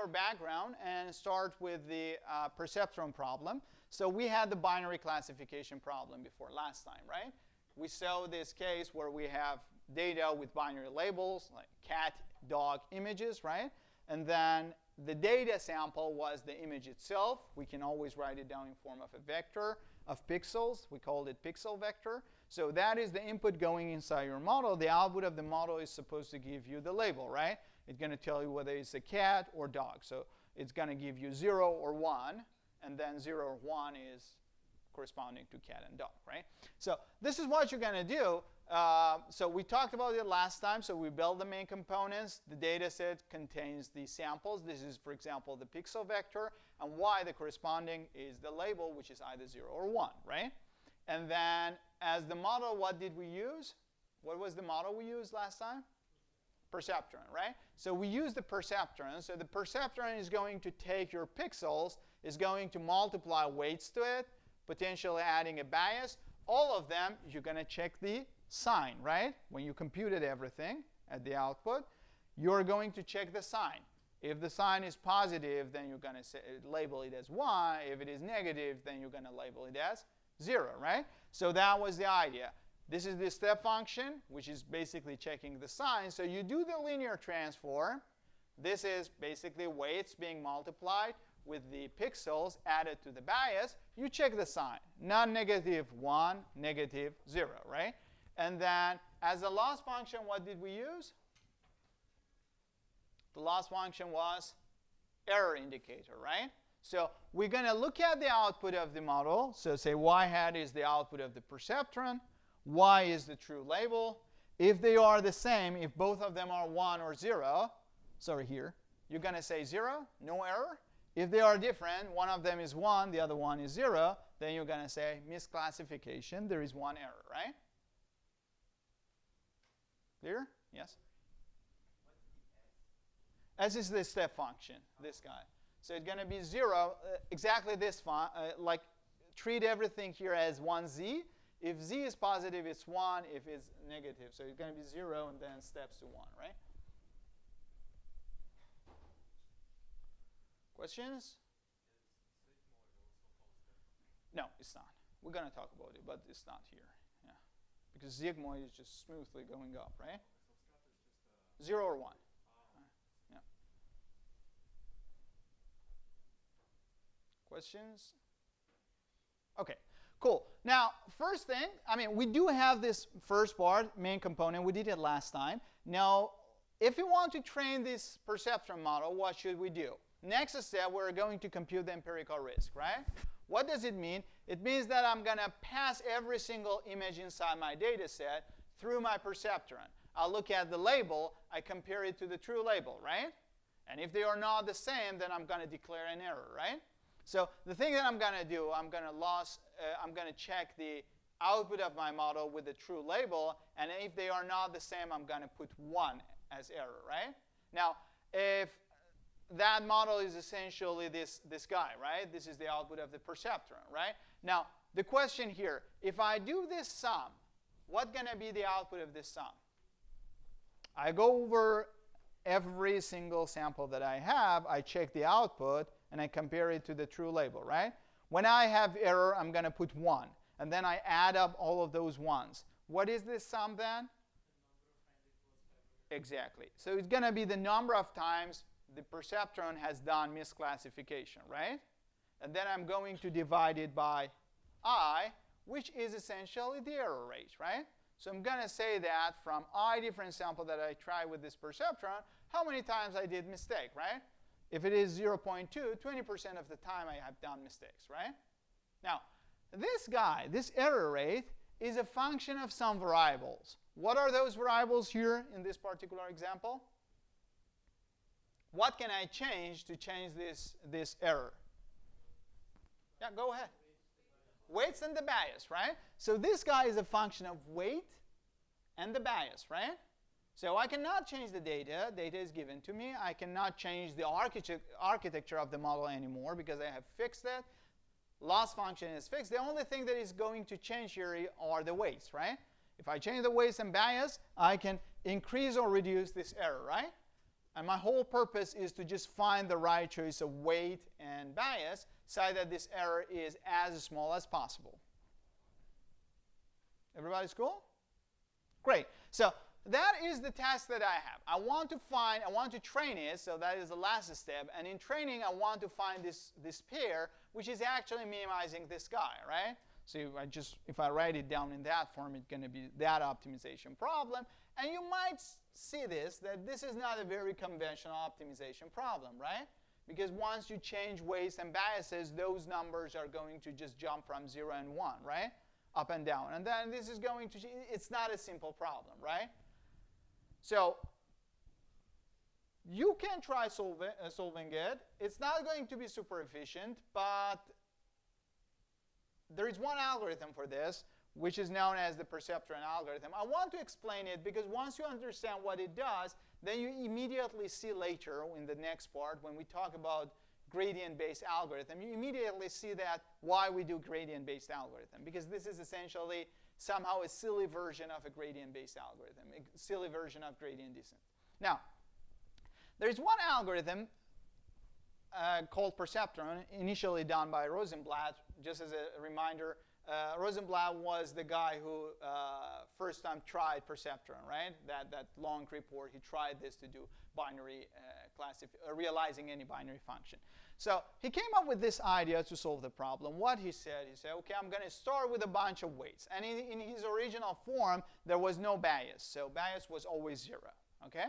our background and start with the perceptron problem. So we had the binary classification problem before last time, right? We saw this case where we have data with binary labels, like cat, dog, images, right? And then the data sample was the image itself. We can always write it down in form of a vector of pixels. We called it pixel vector. So that is the input going inside your model. The output of the model is supposed to give you the label, right? It's going to tell you whether it's a cat or dog. So it's going to give you 0 or 1. And then 0 or 1 is corresponding to cat and dog, right? So this is what you're going to do. So we talked about it last time. So we build the main components. The data set contains the samples. This is, for example, the pixel vector. And y, the corresponding, is the label, which is either 0 or 1, right? And then as the model, what did we use? What was the model we used last time? Perceptron, right? So we use the perceptron. So the perceptron is going to take your pixels, is going to multiply weights to it, potentially adding a bias. All of them, you're going to check the sign, right? When you computed everything at the output, you're going to check the sign. If the sign is positive, then you're going to label it as 1. If it is negative, then you're going to label it as 0, right? So that was the idea. This is the step function, which is basically checking the sign. So you do the linear transform. This is basically weights being multiplied with the pixels added to the bias. You check the sign. Non-negative 1, negative 0, right? And then as the loss function, what did we use? The loss function was error indicator, right? So we're going to look at the output of the model. So say y hat is the output of the perceptron. Y is the true label. If they are the same, if both of them are 1 or 0, sorry here, you're going to say 0, no error. If they are different, one of them is 1, the other one is 0, then you're going to say misclassification. There is one error, right? Clear? Yes? S is the step function, this guy. So it's going to be 0, exactly this font. Like treat everything here as 1z. If z is positive, it's 1. If it's negative, so it's going to be 0 and then steps to 1, right? Questions? No, it's not. We're going to talk about it, but it's not here. Yeah, because sigmoid is just smoothly going up, right? 0 or 1. Yeah. Questions? OK, cool. Now, first thing, I mean, we do have this first part, main component. We did it last time. Now, if we want to train this perceptron model, what should we do? Next step, we're going to compute the empirical risk, right? What does it mean? It means that I'm going to pass every single image inside my data set through my perceptron. I'll look at the label. I compare it to the true label, right? And if they are not the same, then I'm going to declare an error, right? So the thing that I'm going to do, I'm going to check the output of my model with the true label. And if they are not the same, I'm going to put 1 as error, right? Now, if that model is essentially this guy, right? This is the output of the perceptron, right? Now, the question here, if I do this sum, what's going to be the output of this sum? I go over every single sample that I have. I check the output, and I compare it to the true label, right? When I have error, I'm going to put 1. And then I add up all of those 1s. What is this sum then? Exactly. So it's going to be the number of times the perceptron has done misclassification, right? And then I'm going to divide it by I, which is essentially the error rate, right? So I'm going to say that from I different sample that I try with this perceptron, how many times I did mistake, right? If it is 0.2, 20% of the time I have done mistakes, right? Now, this guy, this error rate, is a function of some variables. What are those variables here in this particular example? What can I change to change this error? Yeah, go ahead. Weights and the bias, right? So this guy is a function of weight and the bias, right? So I cannot change the data. Data is given to me. I cannot change the architecture of the model anymore because I have fixed it. Loss function is fixed. The only thing that is going to change here are the weights, right? If I change the weights and bias, I can increase or reduce this error, right? And my whole purpose is to just find the right choice of weight and bias so that this error is as small as possible. Everybody's cool? Great. So that is the task that I have. I want to train it, so that is the last step. And in training, I want to find this pair, which is actually minimizing this guy, right? So if I write it down in that form, it's going to be that optimization problem. And you might see that this is not a very conventional optimization problem, right? Because once you change weights and biases, those numbers are going to just jump from 0 and 1, right? Up and down. And then this is going to, it's not a simple problem, right? So you can try solving it. It's not going to be super efficient, but there is one algorithm for this, which is known as the Perceptron Algorithm. I want to explain it because once you understand what it does, then you immediately see later in the next part when we talk about gradient-based algorithm, you immediately see that why we do gradient-based algorithm, because this is essentially somehow a silly version of a gradient-based algorithm, a silly version of gradient descent. Now, there's one algorithm called Perceptron, initially done by Rosenblatt. Just as a reminder, Rosenblatt was the guy who first time tried Perceptron, right? That long report, he tried this to do binary realizing any binary function. So he came up with this idea to solve the problem. What he said, okay, I'm going to start with a bunch of weights. And in his original form, there was no bias. So bias was always 0, okay?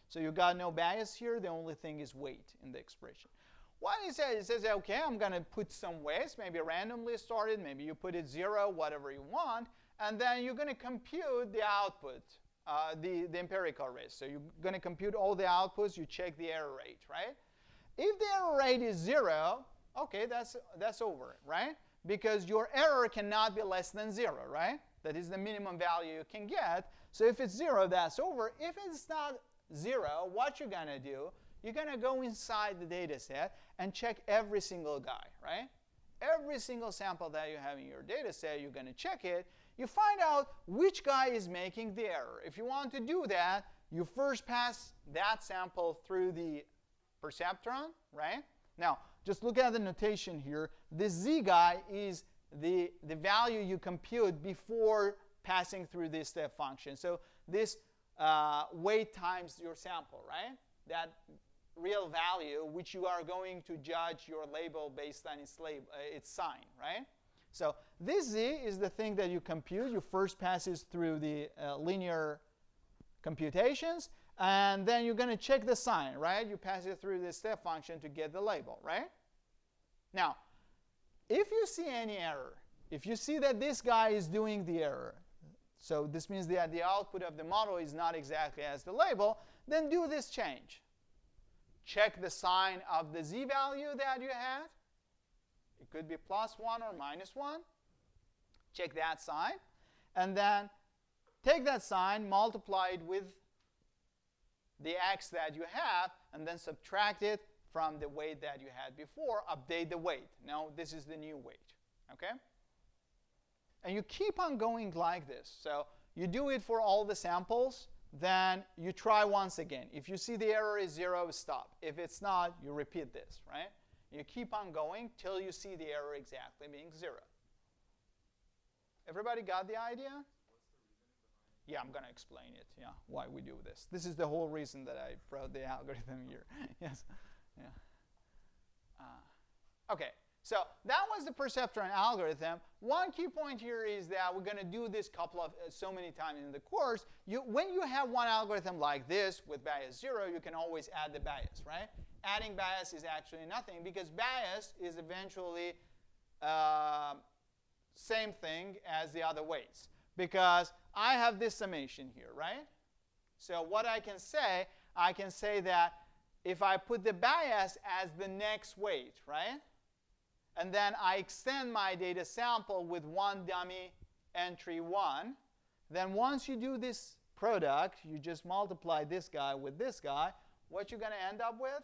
So you got no bias here. The only thing is weight in the expression. What he says, okay, I'm going to put some weights, maybe randomly started, maybe you put it 0, whatever you want, and then you're going to compute the output, the empirical rate. So you're going to compute all the outputs, you check the error rate, right? If the error rate is 0, okay, that's over, right? Because your error cannot be less than 0, right? That is the minimum value you can get. So if it's 0, that's over. If it's not 0, what you're going to do, you're going to go inside the data set and check every single guy, right? Every single sample that you have in your data set, you're going to check it. You find out which guy is making the error. If you want to do that, you first pass that sample through the perceptron, right? Now, just look at the notation here. The z guy is the value you compute before passing through this step function. So this weight times your sample, right? That real value, which you are going to judge your label based on its sign, right? So this z is the thing that you compute. You first pass it through the linear computations, and then you're going to check the sign, right? You pass it through the step function to get the label, right? Now, if you see any error, if you see that this guy is doing the error, so this means that the output of the model is not exactly as the label, then do this change. Check the sign of the z value that you had. It could be +1 or -1. Check that sign. And then take that sign, multiply it with the x that you have, and then subtract it from the weight that you had before. Update the weight. Now this is the new weight. Okay? And you keep on going like this. So you do it for all the samples. Then you try once again. If you see the error is 0, stop. If it's not, you repeat this, right? You keep on going till you see the error exactly being 0. Everybody got the idea? What's the reasoning behind? Yeah, I'm going to explain it, yeah, why we do this. This is the whole reason that I brought the algorithm here. Yes. Yeah. Okay. So that was the Perceptron algorithm. One key point here is that we're going to do this so many times in the course. When you have one algorithm like this with bias 0, you can always add the bias, right? Adding bias is actually nothing because bias is eventually same thing as the other weights. Because I have this summation here, right? So what I can say that if I put the bias as the next weight, right? And then I extend my data sample with one dummy entry 1. Then once you do this product, you just multiply this guy with this guy. What you're going to end up with?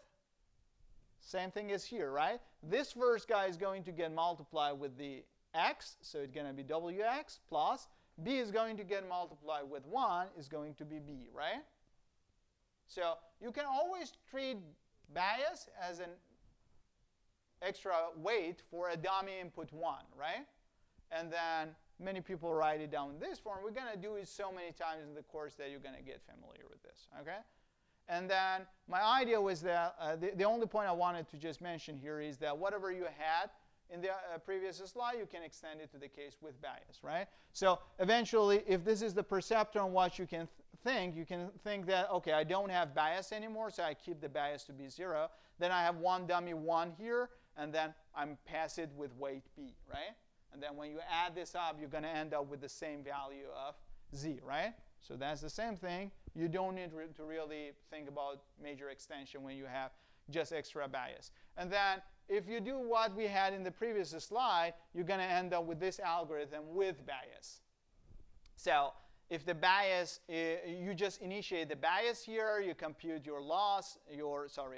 Same thing as here, right? This first guy is going to get multiplied with the x, so it's going to be wx, plus b is going to get multiplied with 1, is going to be b, right? So you can always treat bias as an extra weight for a dummy input 1, right? And then many people write it down in this form. We're going to do it so many times in the course that you're going to get familiar with this, okay? And then my idea was that the only point I wanted to just mention here is that whatever you had in the previous slide, you can extend it to the case with bias, right? So eventually, if this is the perceptron, what you can think that, OK, I don't have bias anymore, so I keep the bias to be 0. Then I have one dummy 1 here, and then I'm pass it with weight b, right? And then when you add this up, you're going to end up with the same value of z, right? So that's the same thing. You don't need to really think about major extension when you have just extra bias. And then if you do what we had in the previous slide, you're going to end up with this algorithm with bias. So if the bias, you just initiate the bias here, you compute your loss,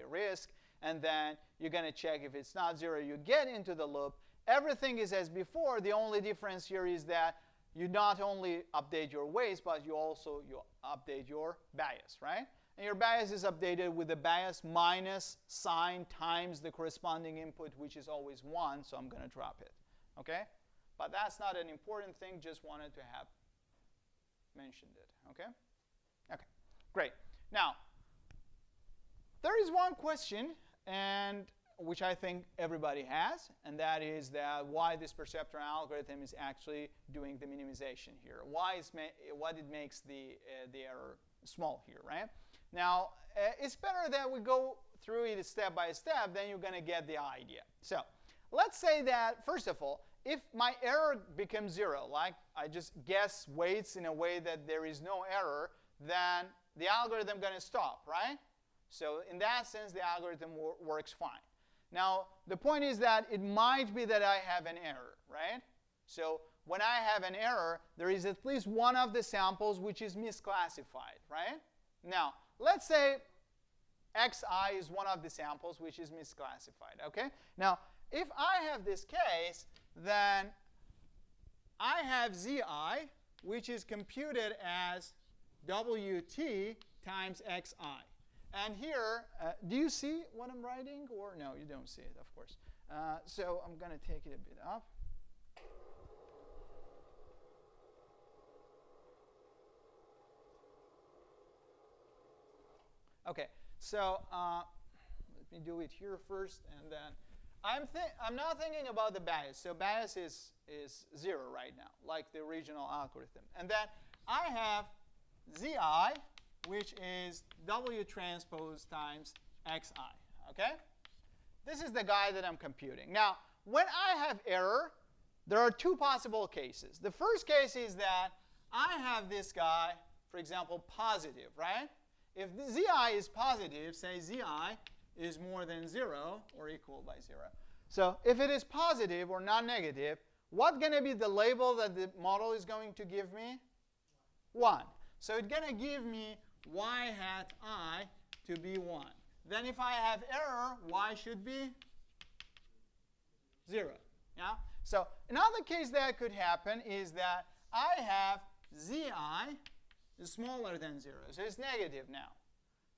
risk, and then you're going to check if it's not 0, you get into the loop. Everything is as before. The only difference here is that you not only update your weights, but you also update your bias, right? And your bias is updated with the bias minus sign times the corresponding input, which is always 1, so I'm going to drop it, okay? But that's not an important thing, just wanted to have mentioned it, okay? Okay, great. Now, there is one question, and which I think everybody has, and that is that why this perceptron algorithm is actually doing the minimization here. What it makes the error small here, right? Now, it's better that we go through it step by step, then you're going to get the idea. So let's say that, first of all, if my error becomes 0, like I just guess weights in a way that there is no error, then the algorithm is going to stop, right? So in that sense, the algorithm works fine. Now, the point is that it might be that I have an error, right? So when I have an error, there is at least one of the samples which is misclassified, right? Now, let's say xi is one of the samples which is misclassified, okay? Now, if I have this case, then I have zi, which is computed as wt times xi. And here, do you see what I'm writing? Or no, you don't see it, of course. So I'm going to take it a bit up. OK, so let me do it here first. And then I'm not thinking about the bias. So bias is 0 right now, like the original algorithm. And then I have zi, which is W transpose times xi, okay? This is the guy that I'm computing. Now, when I have error, there are two possible cases. The first case is that I have this guy, for example, positive, right? If zi is positive, say zi is more than 0 or equal by 0. So if it is positive or not negative, what's going to be the label that the model is going to give me? 1. So it's going to give me y hat I to be 1. Then if I have error, y should be 0. Yeah? So another case that could happen is that I have zi is smaller than 0. So it's negative now.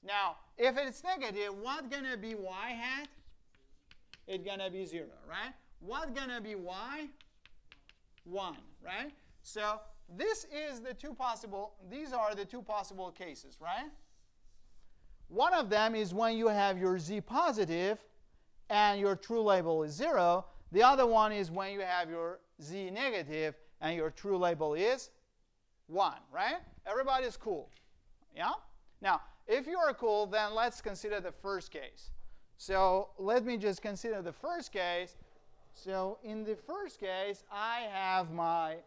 Now, if it's negative, what's going to be y hat? It's going to be 0, right? What's going to be y? 1, right? So these are the two possible cases, right? One of them is when you have your z positive and your true label is 0. The other one is when you have your z negative and your true label is 1, right? Everybody's cool, yeah? Now, if you are cool, then let's consider the first case. So let me just consider the first case. So in the first case, I have my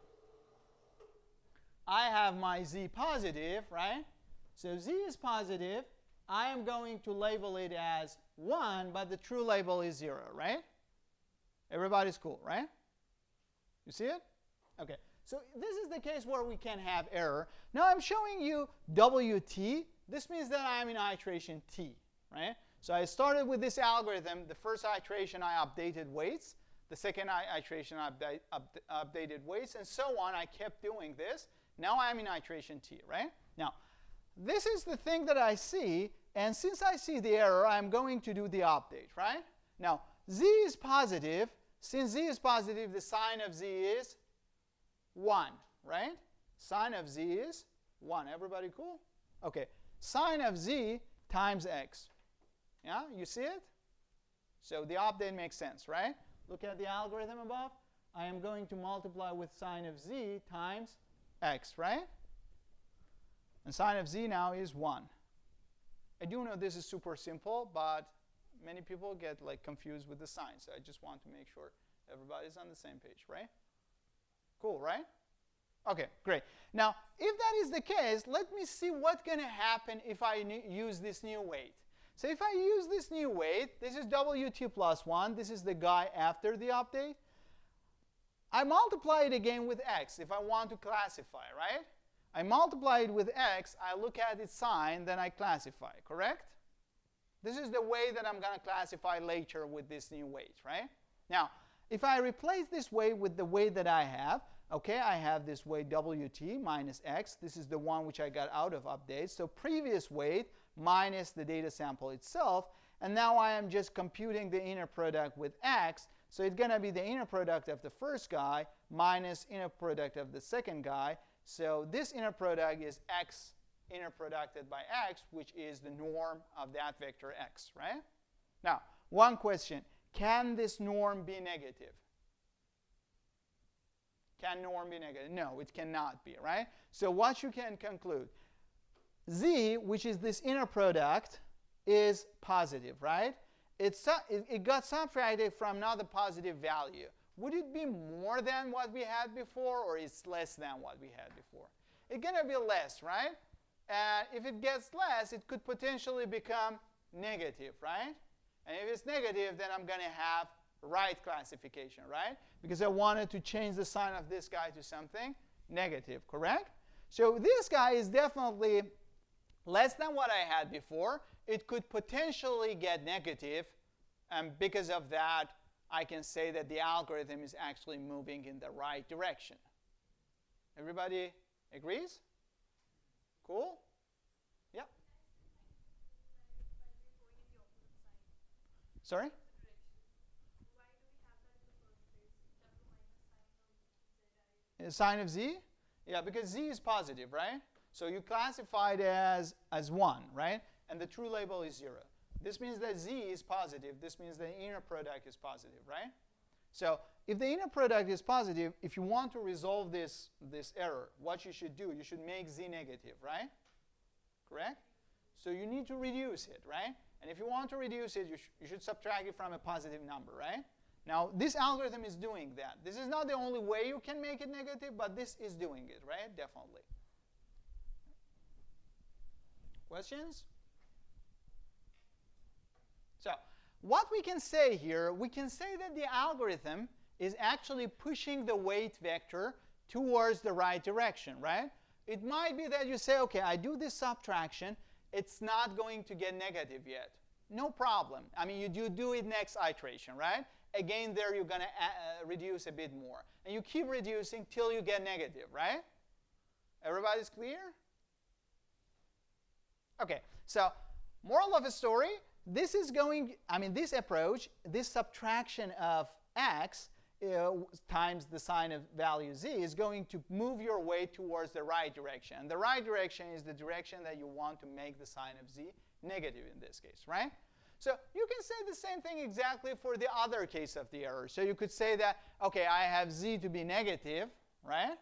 z positive, right? So z is positive. I am going to label it as 1, but the true label is 0, right? Everybody's cool, right? You see it? OK. So this is the case where we can have error. Now I'm showing you WT. This means that I'm in iteration T, right? So I started with this algorithm. The first iteration, I updated weights. The second iteration, I updated weights, and so on. I kept doing this. Now I'm in iteration T, right? Now, this is the thing that I see and since I see the error, I'm going to do the update, right? Now, z is positive. Since z is positive, the sign of z is 1, right? Sign of z is 1. Everybody cool? Okay. Sign of z times x. Yeah, you see it? So the update makes sense, right? Look at the algorithm above. I am going to multiply with sign of z times x, right? And sign of z now is 1. I do know this is super simple, but many people get like confused with the sign. So I just want to make sure everybody's on the same page, right? Cool, right? Okay, great. Now, if that is the case, let me see what's going to happen if I use this new weight. So if I use this new weight, this is WT plus 1. This is the guy after the update. I multiply it again with x if I want to classify, right? I multiply it with x, I look at its sign, then I classify, correct? This is the way that I'm going to classify later with this new weight, right? Now, if I replace this weight with the weight that I have, okay, I have this weight WT minus x. This is the one which I got out of update. So previous weight minus the data sample itself. And now I am just computing the inner product with x. So it's going to be the inner product of the first guy minus inner product of the second guy. So this inner product is x inner producted by x, which is the norm of that vector x, right? Now, one question. Can this norm be negative? Can norm be negative? No, it cannot be, right? So what you can conclude, z, which is this inner product, is positive, right? It got subtracted from another positive value. Would it be more than what we had before, or it's less than what we had before? It's going to be less, right? And if it gets less, it could potentially become negative, right? And if it's negative, then I'm going to have right classification, right? Because I wanted to change the sign of this guy to something negative, correct? So this guy is definitely less than what I had before. It could potentially get negative, and because of that, I can say that the algorithm is actually moving in the right direction. Everybody agrees? Cool? Yeah? Sorry? Sign of z? Yeah, because z is positive, right? So you classify it as 1, right? And the true label is 0. This means that z is positive. This means the inner product is positive, right? So if the inner product is positive, if you want to resolve this error, what you should do, you should make z negative, right? Correct? So you need to reduce it, right? And if you want to reduce it, you should subtract it from a positive number, right? Now, this algorithm is doing that. This is not the only way you can make it negative, but this is doing it, right? Definitely. Questions? So what we can say here, we can say that the algorithm is actually pushing the weight vector towards the right direction, right? It might be that you say, okay, I do this subtraction. It's not going to get negative yet. No problem. I mean, you do it next iteration, right? Again, there you're going to reduce a bit more. And you keep reducing till you get negative, right? Everybody's clear? Okay, so moral of the story, this is going, I mean, this approach, this subtraction of x times the sign of value z is going to move your weight towards the right direction. And the right direction is the direction that you want to make the sign of z negative in this case, right? So you can say the same thing exactly for the other case of the error. So you could say that, okay, I have z to be negative, right?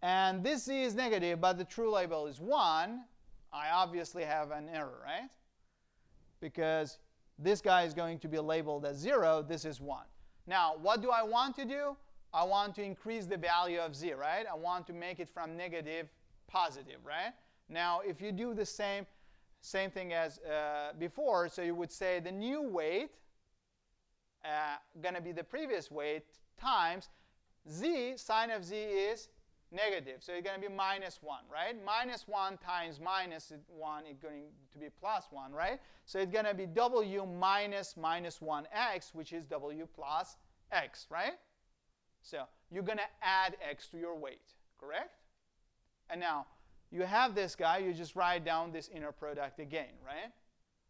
And this z is negative, but the true label is 1. I obviously have an error, right? Because this guy is going to be labeled as 0. This is 1. Now, what do I want to do? I want to increase the value of z, right? I want to make it from negative positive, right? Now, if you do the same thing as before, so you would say the new weight going to be the previous weight times z, sign of z is negative. So it's going to be minus 1, right? Minus 1 times minus 1 is going to be plus 1, right? So it's going to be w minus 1x, which is w plus x, right? So you're going to add x to your weight, correct? And now you have this guy, you just write down this inner product again, right?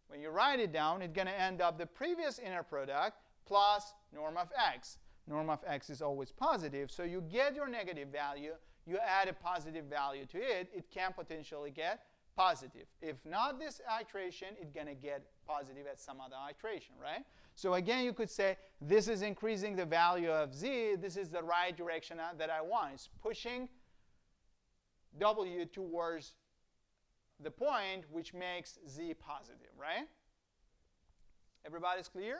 When you write it down, it's going to end up the previous inner product plus norm of x. Norm of x is always positive, so you get your negative value, you add a positive value to it, it can potentially get positive. If not this iteration, it's going to get positive at some other iteration, right? So again, you could say this is increasing the value of z. This is the right direction that I want. It's pushing w towards the point which makes z positive, right? Everybody's clear?